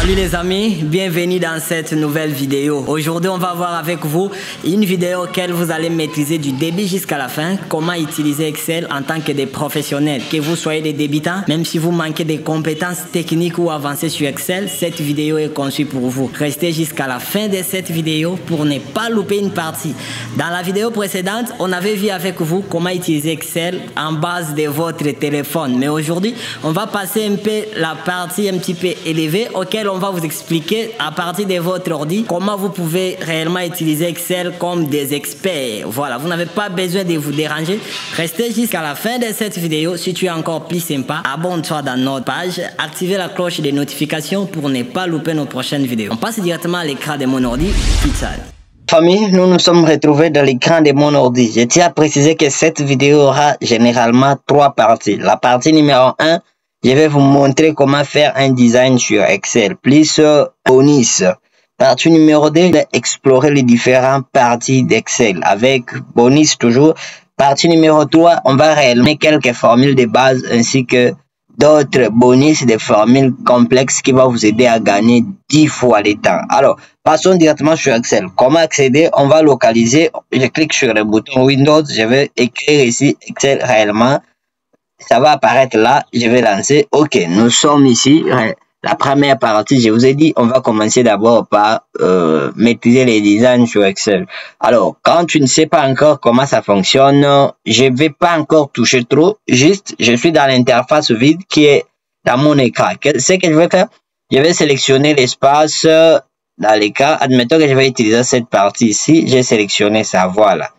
Salut les amis, bienvenue dans cette nouvelle vidéo. Aujourd'hui, on va voir avec vous une vidéo auquel vous allez maîtriser du début jusqu'à la fin, comment utiliser Excel en tant que des professionnels. Que vous soyez des débutants, même si vous manquez des compétences techniques ou avancées sur Excel, cette vidéo est conçue pour vous. Restez jusqu'à la fin de cette vidéo pour ne pas louper une partie. Dans la vidéo précédente, on avait vu avec vous comment utiliser Excel en base de votre téléphone. Mais aujourd'hui, on va passer un peu la partie un petit peu élevée auquel on va vous expliquer à partir de votre ordi comment vous pouvez réellement utiliser Excel comme des experts. Voilà, vous n'avez pas besoin de vous déranger. Restez jusqu'à la fin de cette vidéo. Si tu es encore plus sympa, abonne-toi dans notre page, activez la cloche des notifications pour ne pas louper nos prochaines vidéos. On passe directement à l'écran de mon ordi. Famille, nous nous sommes retrouvés dans l'écran de mon ordi. Je tiens à préciser que cette vidéo aura généralement 3 parties. La partie numéro 1, je vais vous montrer comment faire un design sur Excel, plus bonus. Partie numéro 2, explorer les différentes parties d'Excel avec bonus toujours. Partie numéro 3, on va réaliser quelques formules de base ainsi que d'autres bonus de formules complexes qui vont vous aider à gagner 10 fois le temps. Alors, passons directement sur Excel. Comment accéder? On va localiser. Je clique sur le bouton Windows. Je vais écrire ici Excel réellement. Ça va apparaître là, je vais lancer. Ok, nous sommes ici. La première partie, je vous ai dit, on va commencer d'abord par maîtriser les designs sur Excel. Alors, quand tu ne sais pas encore comment ça fonctionne, je ne vais pas encore toucher trop. Juste, je suis dans l'interface vide qui est dans mon écran. Ce que je vais faire, je vais sélectionner l'espace dans l'écran. Admettons que je vais utiliser cette partie ici. J'ai sélectionné ça, voilà.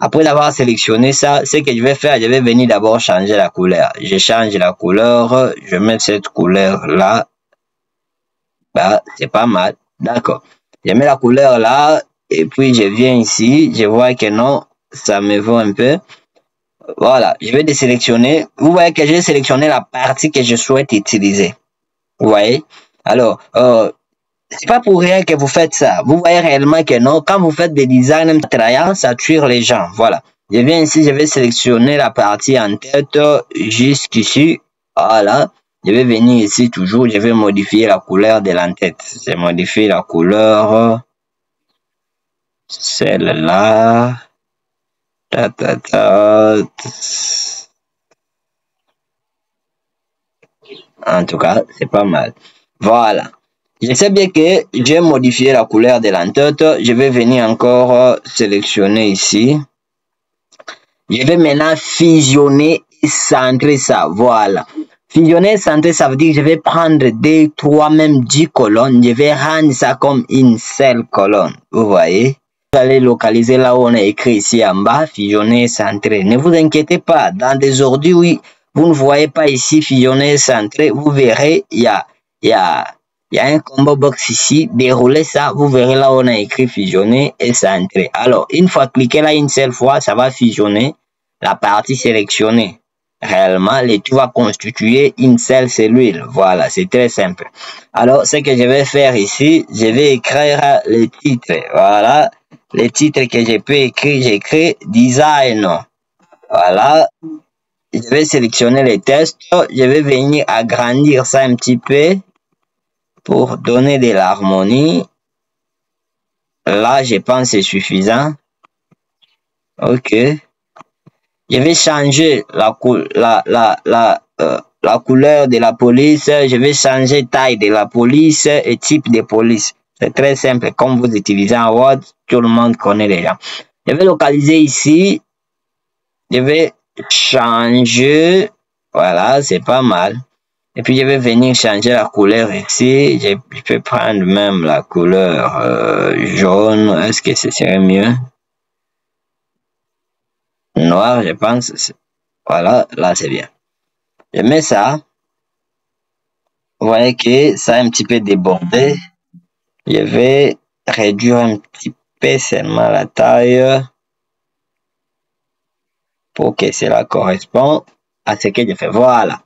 Après avoir sélectionné ça, ce que je vais faire, je vais venir d'abord changer la couleur. Je change la couleur, je mets cette couleur là. Bah, c'est pas mal. D'accord. Je mets la couleur là, et puis je viens ici, je vois que non, ça me vaut un peu. Voilà, je vais désélectionner. Vous voyez que j'ai sélectionné la partie que je souhaite utiliser. Vous voyez? Alors, c'est pas pour rien que vous faites ça. Vous voyez réellement que non. Quand vous faites des designs trahants, ça tue les gens. Voilà. Je viens ici, je vais sélectionner la partie en tête jusqu'ici. Voilà. Je vais venir ici toujours. Je vais modifier la couleur de l'entête. Je modifie la couleur. Celle-là. En tout cas, c'est pas mal. Voilà. Je sais bien que j'ai modifié la couleur de l'entête. Je vais venir encore sélectionner ici. Je vais maintenant fusionner et centrer ça. Voilà. Fusionner et centrer, ça veut dire que je vais prendre 2, 3, même 10 colonnes. Je vais rendre ça comme une seule colonne. Vous voyez? Vous allez localiser là où on a écrit ici en bas. Fusionner et centrer. Ne vous inquiétez pas. Dans des ordis, oui, vous ne voyez pas ici fusionner et centrer. Vous verrez, il y a un combo box ici, déroulez ça, vous verrez là où on a écrit fusionner et centrer. Alors, une fois cliqué là une seule fois, ça va fusionner la partie sélectionnée. Réellement, le tout va constituer une seule cellule. Voilà, c'est très simple. Alors, ce que je vais faire ici, je vais écrire le titre. Voilà, le titre que je peux écrire, j'écris design. Voilà, je vais sélectionner les textes, je vais venir agrandir ça un petit peu pour donner de l'harmonie. Là, je pense que c'est suffisant. Ok. Je vais changer la couleur de la police. Je vais changer taille de la police et type de police. C'est très simple. Comme vous utilisez en Word, tout le monde connaît déjà. Je vais localiser ici. Je vais changer. Voilà, c'est pas mal. Et puis, je vais venir changer la couleur ici. Je peux prendre même la couleur jaune. Est-ce que ce serait mieux? Noir, je pense. Voilà, là, c'est bien. Je mets ça. Vous voyez que ça a un petit peu débordé. Je vais réduire un petit peu seulement la taille pour que cela corresponde à ce que je fais. Voilà.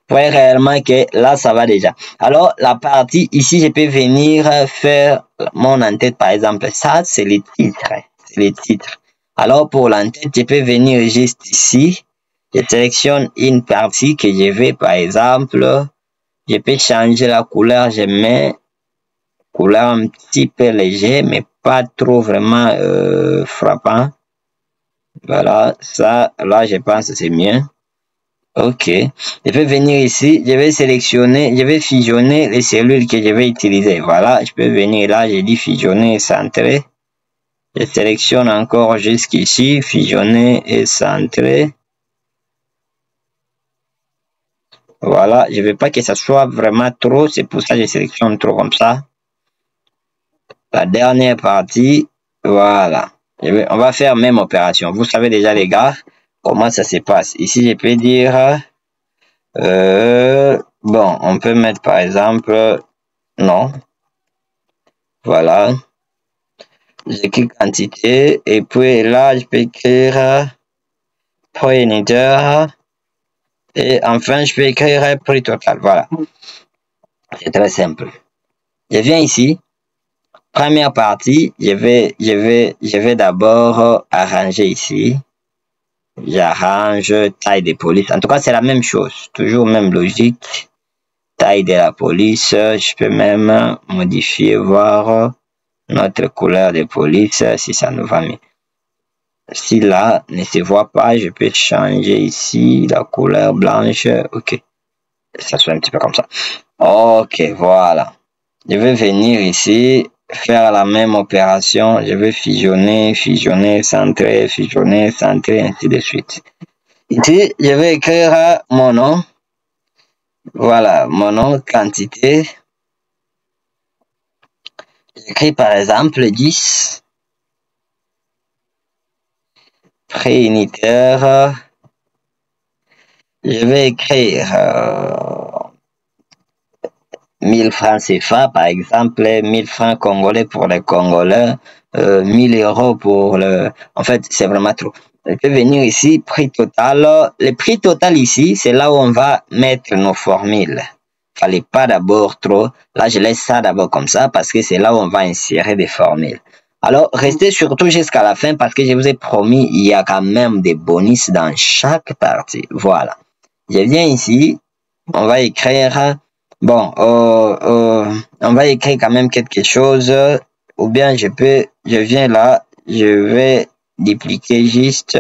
Vous voyez réellement que là, ça va déjà. Alors, la partie ici, je peux venir faire mon en-tête, par exemple. Ça, c'est les titres. C'est les titres. Alors, pour l'en-tête, je peux venir juste ici. Je sélectionne une partie que je vais, par exemple, je peux changer la couleur. Je mets couleur un petit peu léger, mais pas trop vraiment frappant. Voilà, ça, là, je pense que c'est mieux. Ok, je vais venir ici, je vais sélectionner, je vais fusionner les cellules que je vais utiliser. Voilà, je peux venir là, j'ai dit fusionner et centrer. Je sélectionne encore jusqu'ici, fusionner et centrer. Voilà, je veux pas que ça soit vraiment trop, c'est pour ça que je sélectionne trop comme ça. La dernière partie, voilà. On va faire même opération. Vous savez déjà les gars, comment ça se passe. Ici, je peux dire... bon, on peut mettre par exemple, non, voilà, j'écris quantité, et puis là, je peux écrire prix unitaire, et enfin, je peux écrire prix total, voilà, c'est très simple. Je viens ici, première partie, je vais d'abord arranger ici, j'arrange taille de police, en tout cas, c'est la même chose, toujours même logique. Taille de la police, je peux même modifier, voir notre couleur de police si ça nous va mieux. Si là ne se voit pas, je peux changer ici la couleur blanche. Ok, ça soit un petit peu comme ça. Ok, voilà. Je vais venir ici, faire la même opération. Je vais fusionner, centrer, ainsi de suite. Ici, je vais écrire mon nom. Voilà, mon nom, quantité. J'écris par exemple 10. Prix unitaire. Je vais écrire 1000 francs CFA, par exemple, 1000 francs congolais pour les Congolais, 1000 euros pour le... En fait, c'est vraiment trop. Je peux venir ici, prix total. Le prix total ici, c'est là où on va mettre nos formules. Fallait pas d'abord trop. Là, je laisse ça d'abord comme ça parce que c'est là où on va insérer des formules. Alors, restez surtout jusqu'à la fin parce que je vous ai promis, il y a quand même des bonus dans chaque partie. Voilà. Je viens ici, on va écrire, bon, on va écrire quand même quelque chose, ou bien je viens là, je vais dupliquer juste,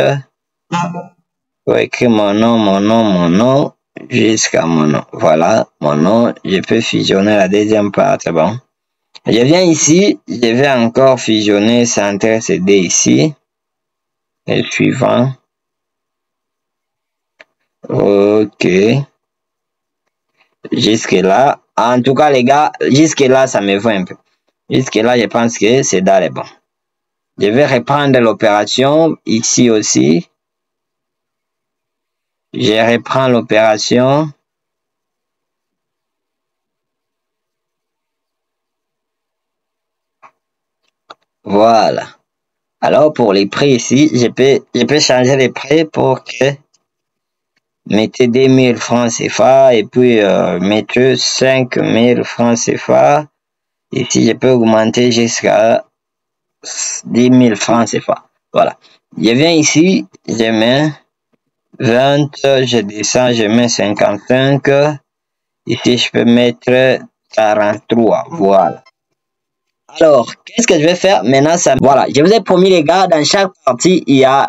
pour écrire mon nom, jusqu'à mon nom. Voilà, mon nom, je peux fusionner la deuxième partie, bon. Je viens ici, je vais encore fusionner, centrer CD ici, et suivant. Ok. Jusque là, en tout cas les gars, jusque là ça me va un peu. Jusque là je pense que c'est dans les bons. Je vais reprendre l'opération ici aussi. Je reprends l'opération. Voilà. Alors pour les prix ici, je peux changer les prix pour que mettez 2000 francs CFA et puis mettez 5000 francs CFA. Ici, je peux augmenter jusqu'à 10 000 francs CFA. Voilà. Je viens ici, je mets 20, je descends, je mets 55. Ici, je peux mettre 43. Voilà. Alors, qu'est-ce que je vais faire maintenant? Voilà, je vous ai promis les gars, dans chaque partie, il y a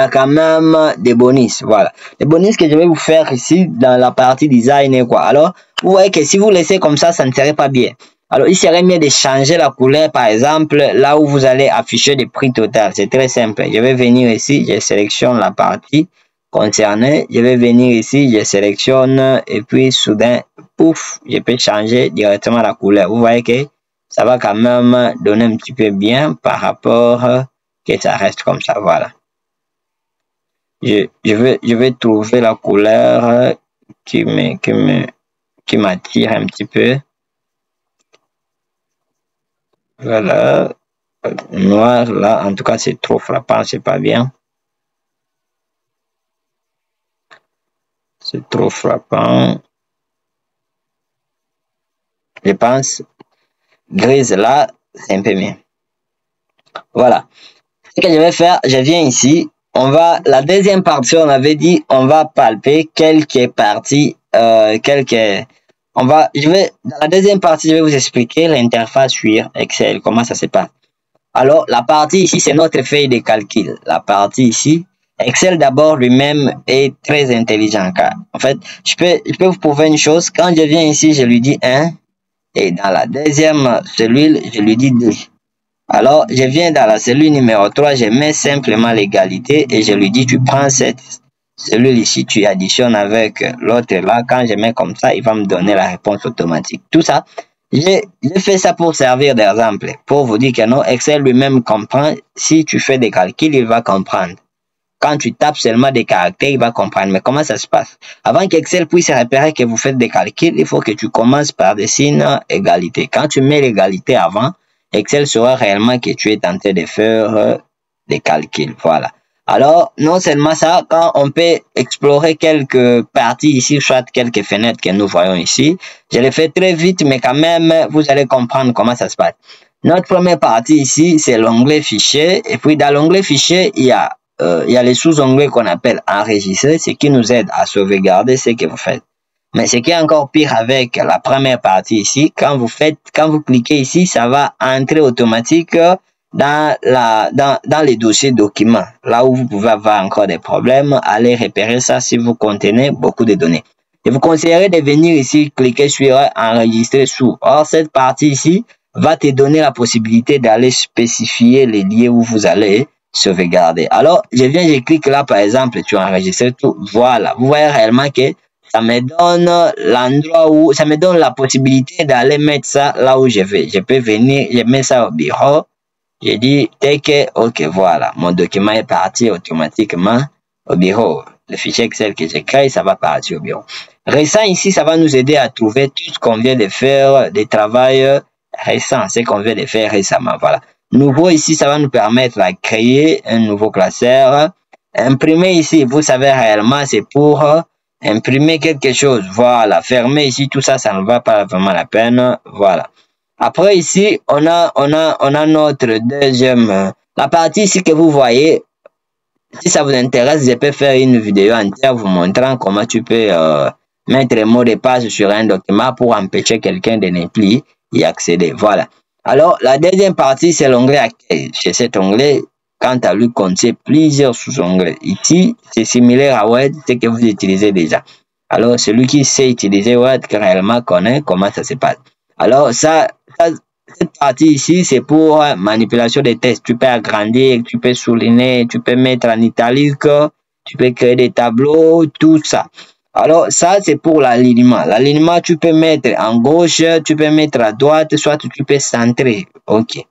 quand même des bonus. Voilà, les bonus que je vais vous faire ici dans la partie design et quoi. Alors, vous voyez que si vous laissez comme ça ne serait pas bien. Alors, il serait mieux de changer la couleur, par exemple, là où vous allez afficher des prix total. C'est très simple. Je vais venir ici, je sélectionne la partie concernée. Je vais venir ici, je sélectionne et puis soudain, pouf, je peux changer directement la couleur. Vous voyez que ça va quand même donner un petit peu bien par rapport que ça reste comme ça. Voilà. Je vais trouver la couleur qui m'attire un petit peu. Voilà. Noir là, en tout cas c'est trop frappant, c'est pas bien. C'est trop frappant. Je pense grise là, c'est un peu mieux. Voilà. Ce que je vais faire, je viens ici. La deuxième partie, on avait dit, on va palper quelques parties, dans la deuxième partie, je vais vous expliquer l'interface sur Excel, comment ça se passe. Alors, la partie ici, c'est notre feuille de calcul. La partie ici, Excel d'abord lui-même est très intelligent, car en fait, je peux vous prouver une chose. Quand je viens ici, je lui dis 1, et dans la deuxième cellule, je lui dis 2. Alors, je viens dans la cellule numéro 3, je mets simplement l'égalité et je lui dis, tu prends cette cellule ici, tu additionnes avec l'autre là. Quand je mets comme ça, il va me donner la réponse automatique. Tout ça, j'ai fait ça pour servir d'exemple, pour vous dire que non, Excel lui-même comprend. Si tu fais des calculs, il va comprendre. Quand tu tapes seulement des caractères, il va comprendre. Mais comment ça se passe? Avant qu'Excel puisse repérer que vous faites des calculs, il faut que tu commences par des signes égalité. Quand tu mets l'égalité avant, Excel saura réellement que tu es en train de faire des calculs. Voilà. Alors, non seulement ça, quand on peut explorer quelques parties ici, soit quelques fenêtres que nous voyons ici, je les fais très vite, mais quand même, vous allez comprendre comment ça se passe. Notre première partie ici, c'est l'onglet fichier. Et puis, dans l'onglet fichier, il y a les sous-onglets qu'on appelle enregistrer, ce qui nous aide à sauvegarder ce que vous faites. Mais ce qui est encore pire avec la première partie ici, quand vous cliquez ici, ça va entrer automatique dans les dossiers documents. Là où vous pouvez avoir encore des problèmes, allez repérer ça si vous contenez beaucoup de données. Je vous conseillerais de venir ici, cliquer sur enregistrer sous. Or, cette partie ici va te donner la possibilité d'aller spécifier les lieux où vous allez sauvegarder. Alors, je clique là, par exemple, tu enregistres tout. Voilà. Vous voyez réellement que ça me donne l'endroit où, ça me donne la possibilité d'aller mettre ça là où je vais. Je peux venir, je mets ça au bureau. Je dis, take, ok, voilà. Mon document est parti automatiquement au bureau. Le fichier Excel que j'ai créé, ça va partir au bureau. Récent ici, ça va nous aider à trouver tout ce qu'on vient de faire, des travaux récents, ce qu'on vient de faire récemment. Voilà. Nouveau ici, ça va nous permettre de créer un nouveau classeur. Imprimer ici, vous savez réellement, c'est pour imprimer quelque chose. Voilà. Fermer ici, tout ça, ça ne va pas vraiment la peine. Voilà. Après ici, on a notre deuxième, la partie ici que vous voyez. Si ça vous intéresse, je peux faire une vidéo entière vous montrant comment tu peux mettre un mot de passe sur un document pour empêcher quelqu'un de ne plus y accéder. Voilà. Alors, la deuxième partie, c'est l'onglet accueil. Chez cet onglet, quant à lui, contient plusieurs sous-onglets. Ici, c'est similaire à Word, c'est que vous utilisez déjà. Alors, celui qui sait utiliser Word, réellement connaît comment ça se passe. Alors, cette partie ici, c'est pour manipulation des textes. Tu peux agrandir, tu peux souligner, tu peux mettre en italique, tu peux créer des tableaux, tout ça. Alors, ça, c'est pour l'alignement. L'alignement, tu peux mettre en gauche, tu peux mettre à droite, soit tu peux centrer. OK.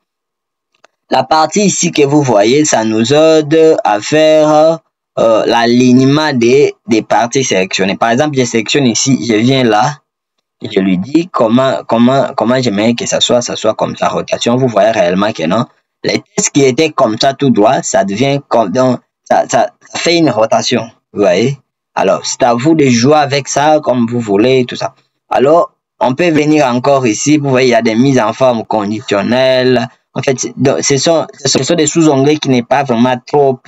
La partie ici que vous voyez, ça nous aide à faire l'alignement des parties sélectionnées. Par exemple, je sélectionne ici, je viens là, et je lui dis comment j'aimerais que ça soit comme ça, rotation. Vous voyez réellement que non. Les textes qui étaient comme ça tout droit, ça devient comme donc, ça fait une rotation. Vous voyez? Alors, c'est à vous de jouer avec ça comme vous voulez, tout ça. Alors, on peut venir encore ici. Vous voyez, il y a des mises en forme conditionnelles. En fait, ce sont des sous-onglets qui n'est pas vraiment trop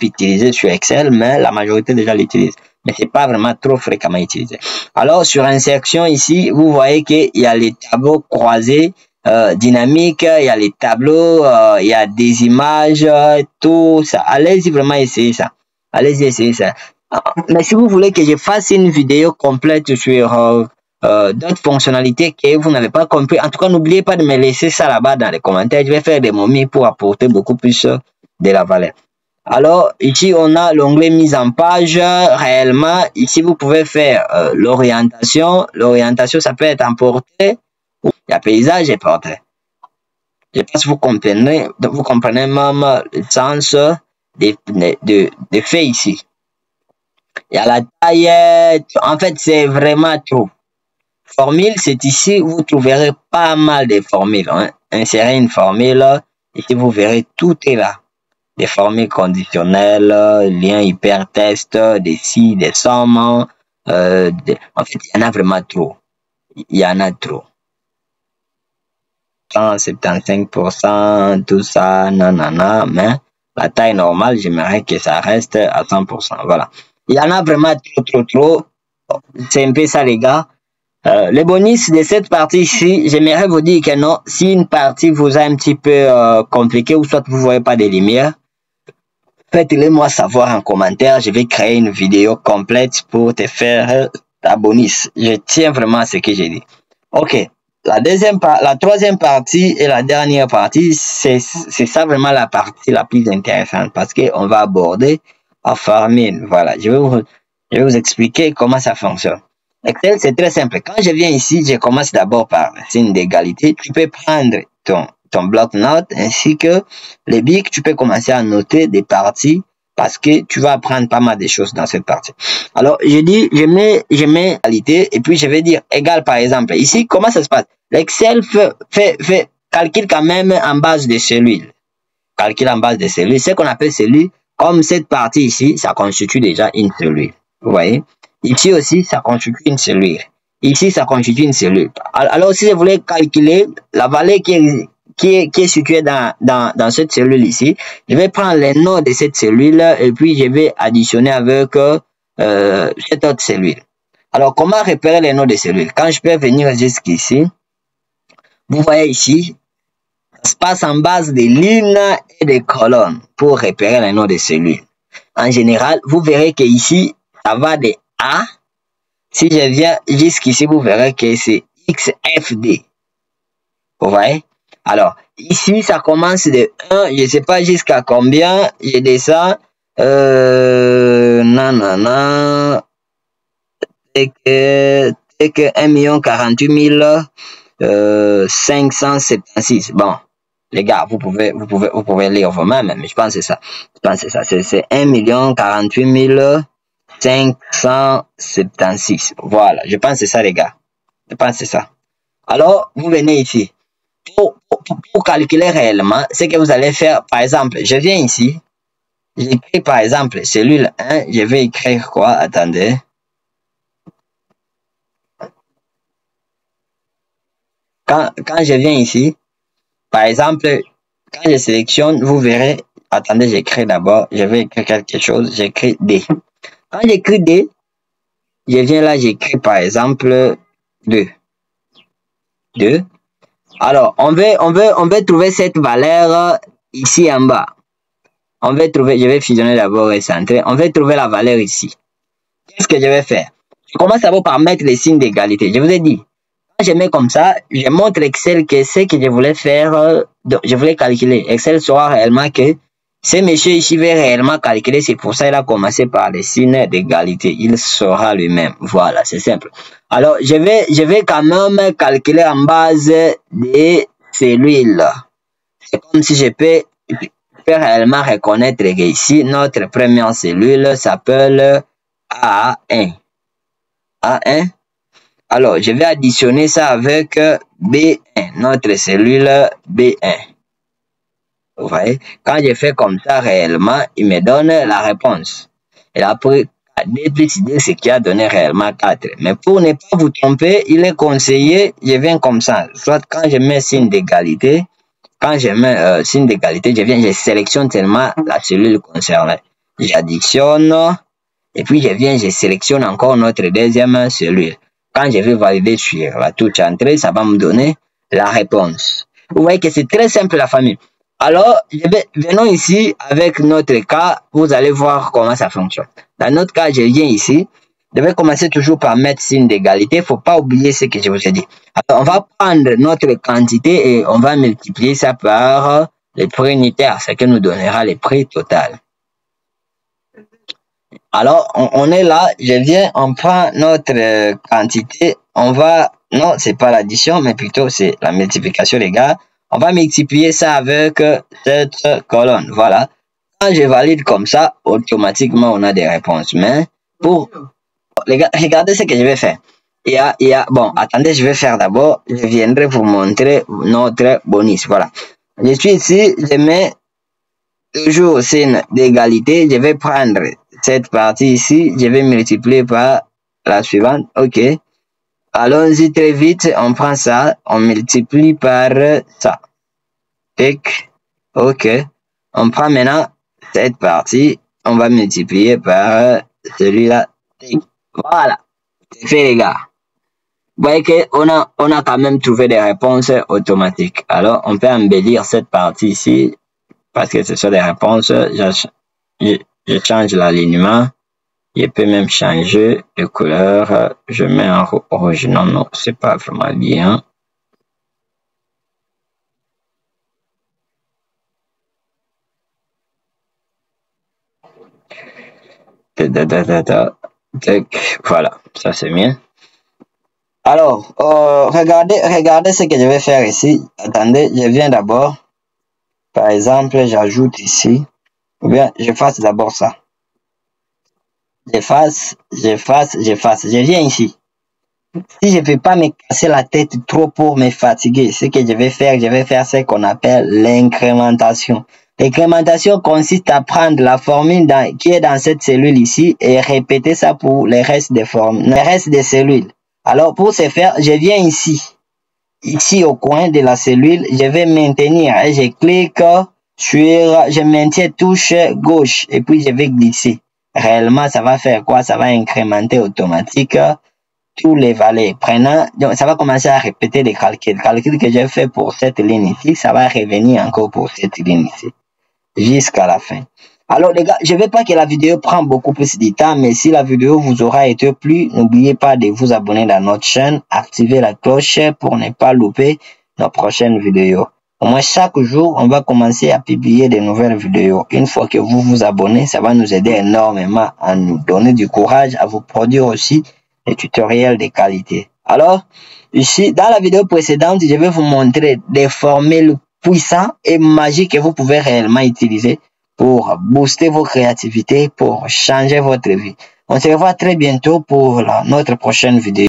utilisés sur Excel, mais la majorité déjà l'utilise. Mais c'est pas vraiment trop fréquemment utilisé. Alors, sur insertion ici, vous voyez qu'il y a les tableaux croisés, dynamiques, il y a les tableaux, il y a des images, tout ça. Allez-y vraiment essayer ça. Allez-y essayer ça. Mais si vous voulez que je fasse une vidéo complète sur d'autres fonctionnalités que vous n'avez pas compris, en tout cas, n'oubliez pas de me laisser ça là-bas dans les commentaires. Je vais faire des momies pour apporter beaucoup plus de la valeur. Alors, ici, on a l'onglet mise en page. Réellement, ici, vous pouvez faire l'orientation. L'orientation, ça peut être en portrait. Il y a paysage et portrait. Je pense que vous comprenez même le sens des faits ici. Il y a la taille. En fait, c'est vraiment trop. Formule, c'est ici, vous trouverez pas mal de formules. Hein. Insérez une formule. Ici, vous verrez, tout est là. Des formules conditionnelles, liens hypertexte, des si, des sommes. En fait, il y en a vraiment trop. Il y en a trop. 75%, tout ça, nanana, mais la taille normale, j'aimerais que ça reste à 100%. Voilà. Il y en a vraiment trop. C'est un peu ça, les gars. Le bonus de cette partie ici, j'aimerais vous dire que non, si une partie vous a un petit peu compliqué ou soit vous ne voyez pas de lumière, faites-le moi savoir en commentaire. Je vais créer une vidéo complète pour te faire ta bonus. Je tiens vraiment à ce que j'ai dit. Ok, la troisième partie et la dernière partie, c'est ça vraiment la partie la plus intéressante parce qu'on va aborder en farming. Voilà, je vais vous expliquer comment ça fonctionne. Excel, c'est très simple. Quand je viens ici, je commence d'abord par signe d'égalité. Tu peux prendre ton bloc-notes ainsi que les bics. Tu peux commencer à noter des parties parce que tu vas apprendre pas mal de choses dans cette partie. Alors, je mets égalité et puis je vais dire égal par exemple. Ici, comment ça se passe? L'Excel calcule quand même en base de cellules. Calcule en base de cellules. Ce qu'on appelle cellule, comme cette partie ici, ça constitue déjà une cellule. Vous voyez? Ici aussi, ça constitue une cellule. Ici, ça constitue une cellule. Alors, si je voulais calculer la valeur qui est située dans cette cellule ici, je vais prendre les noms de cette cellule et puis je vais additionner avec cette autre cellule. Alors, comment repérer les noms de cellules? Quand je peux venir jusqu'ici, vous voyez ici, ça se passe en base des lignes et des colonnes pour repérer les noms de cellules. En général, vous verrez que ici, ça va de A. Si je viens jusqu'ici, vous verrez que c'est XFD. Vous voyez? Alors, ici, ça commence de 1, je ne sais pas jusqu'à combien, je descends, nanana, c'est que 1 048 576. Bon, les gars, vous pouvez lire vous-même, mais je pense que c'est ça. C'est 1 048 576. Voilà, je pense que c'est ça, les gars. Je pense que c'est ça. Alors, vous venez ici. Pour calculer réellement, ce que vous allez faire, par exemple, je viens ici, j'écris par exemple cellule 1, je vais écrire quoi? Attendez. Quand je viens ici, par exemple, quand je sélectionne, vous verrez, attendez, j'écris d'abord, je vais écrire quelque chose, j'écris D. Quand j'écris D, je viens là, j'écris par exemple 2. Alors, on veut trouver cette valeur ici en bas. On veut trouver, je vais fusionner d'abord et centrer. On veut trouver la valeur ici. Qu'est-ce que je vais faire? Je commence d'abord par mettre les signes d'égalité. Je vous ai dit, quand je mets comme ça, je montre Excel que ce que je voulais faire, je voulais calculer. Excel saura réellement que ce monsieur ici veut réellement calculer. C'est pour ça qu'il a commencé par les signes d'égalité. Il saura lui-même. Voilà, c'est simple. Alors, je vais quand même calculer en base des cellules. C'est comme si je peux réellement reconnaître que ici, notre première cellule s'appelle A1. A1. Alors, je vais additionner ça avec B1, notre cellule B1. Vous voyez, quand je fais comme ça réellement, il me donne la réponse. Et après, D plus D, ce qui a donné réellement 4. Mais pour ne pas vous tromper, il est conseillé, je viens comme ça. Soit quand je mets signe d'égalité, je sélectionne seulement la cellule concernée. J'additionne, et puis je sélectionne encore notre deuxième cellule. Quand je vais valider sur la touche entrée, ça va me donner la réponse. Vous voyez que c'est très simple la famille. Alors, venons ici avec notre cas, vous allez voir comment ça fonctionne. Dans notre cas, je viens ici, je vais commencer toujours par mettre signe d'égalité, il ne faut pas oublier ce que je vous ai dit. Alors, on va prendre notre quantité et on va multiplier ça par le prix unitaire, ce qui nous donnera le prix total. Alors, on est là, on prend notre quantité, non, c'est pas l'addition, mais plutôt c'est la multiplication, les gars. On va multiplier ça avec cette colonne, voilà. Quand je valide comme ça, automatiquement, on a des réponses. Mais les gars, regardez ce que je vais faire. Bon, attendez, je vais faire d'abord, je viendrai vous montrer notre bonus, voilà. Je suis ici, je mets toujours signe d'égalité, je vais prendre cette partie ici, je vais multiplier par la suivante, ok. Allons-y très vite, on prend ça, on multiplie par ça. Tic, ok. On prend maintenant cette partie, on va multiplier par celui-là. Voilà, c'est fait les gars. voyez qu'on a quand même trouvé des réponses automatiques. Alors, on peut embellir cette partie ici, parce que ce sont des réponses. Je change l'alignement. Je peux même changer de couleur. Je mets en rouge. Non, c'est pas vraiment bien. Voilà, ça c'est bien. Alors, regardez ce que je vais faire ici. Attendez, je viens d'abord. Par exemple, j'ajoute ici. Ou bien, je fasse d'abord ça. J'efface. Je viens ici. Si je ne veux pas me casser la tête trop pour me fatiguer, ce que je vais faire ce qu'on appelle l'incrémentation. L'incrémentation consiste à prendre la formule qui est dans cette cellule ici et répéter ça pour les restes des cellules. Alors, pour ce faire, je viens ici. Ici, au coin de la cellule, je vais maintenir et je clique je maintiens touche gauche et puis je vais glisser. Réellement, ça va faire quoi? Ça va incrémenter automatique tous les valeurs. Donc ça va commencer à répéter les calculs. Le calcul que j'ai fait pour cette ligne ici, ça va revenir encore pour cette ligne ici. Jusqu'à la fin. Alors les gars, je ne veux pas que la vidéo prenne beaucoup plus de temps, mais si la vidéo vous aura été plu, n'oubliez pas de vous abonner à notre chaîne, activer la cloche pour ne pas louper nos prochaines vidéos. Au moins chaque jour, on va commencer à publier de nouvelles vidéos. Une fois que vous vous abonnez, ça va nous aider énormément à nous donner du courage, à vous produire aussi des tutoriels de qualité. Alors, ici, dans la vidéo précédente, je vais vous montrer des formules puissantes et magiques que vous pouvez réellement utiliser pour booster vos créativités, pour changer votre vie. On se revoit très bientôt pour notre prochaine vidéo.